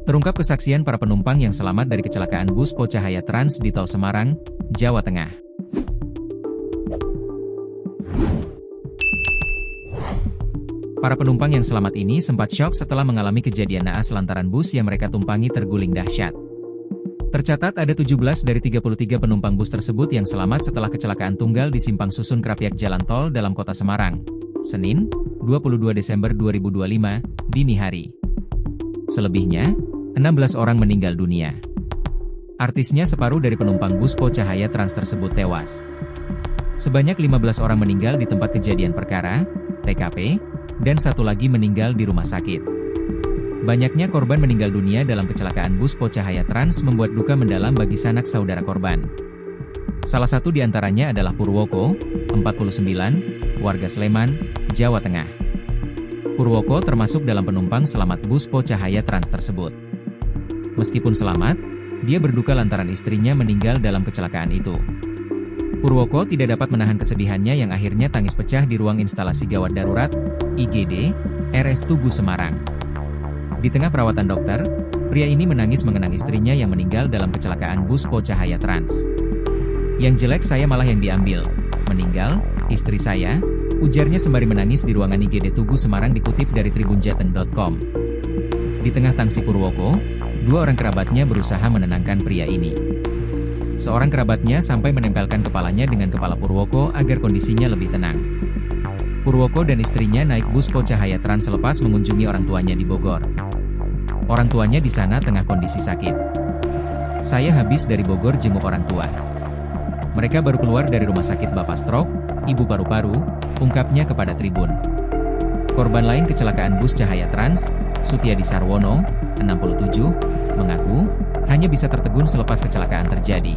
Terungkap kesaksian para penumpang yang selamat dari kecelakaan bus Po Cahaya Trans di Tol Semarang, Jawa Tengah. Para penumpang yang selamat ini sempat syok setelah mengalami kejadian naas lantaran bus yang mereka tumpangi terguling dahsyat. Tercatat ada 17 dari 33 penumpang bus tersebut yang selamat setelah kecelakaan tunggal di Simpang Susun Krapyak Jalan Tol dalam kota Semarang, Senin, 22 Desember 2025, dini hari. Selebihnya, 16 orang meninggal dunia. Artisnya separuh dari penumpang bus Po Cahaya Trans tersebut tewas. Sebanyak 15 orang meninggal di tempat kejadian perkara, TKP, dan satu lagi meninggal di rumah sakit. Banyaknya korban meninggal dunia dalam kecelakaan bus Po Cahaya Trans membuat duka mendalam bagi sanak saudara korban. Salah satu di antaranya adalah Purwoko, 49, warga Sleman, Jawa Tengah. Purwoko termasuk dalam penumpang selamat bus Po Cahaya Trans tersebut. Meskipun selamat, dia berduka lantaran istrinya meninggal dalam kecelakaan itu. Purwoko tidak dapat menahan kesedihannya yang akhirnya tangis pecah di ruang instalasi gawat darurat, IGD, RS Tugu Semarang. Di tengah perawatan dokter, pria ini menangis mengenang istrinya yang meninggal dalam kecelakaan bus Po Cahaya Trans. Yang jelek saya malah yang diambil. Meninggal, istri saya, ujarnya sembari menangis di ruangan IGD Tugu Semarang dikutip dari tribunjateng.com. Di tengah tangsi Purwoko, dua orang kerabatnya berusaha menenangkan pria ini. Seorang kerabatnya sampai menempelkan kepalanya dengan kepala Purwoko agar kondisinya lebih tenang. Purwoko dan istrinya naik bus Po Cahaya Trans selepas mengunjungi orang tuanya di Bogor. Orang tuanya di sana tengah kondisi sakit. Saya habis dari Bogor jenguk orang tua. Mereka baru keluar dari rumah sakit bapak stroke, ibu paru-paru, ungkapnya kepada Tribun. Korban lain kecelakaan bus Cahaya Trans, Sutiadi Sarwono, 67, mengaku hanya bisa tertegun selepas kecelakaan terjadi.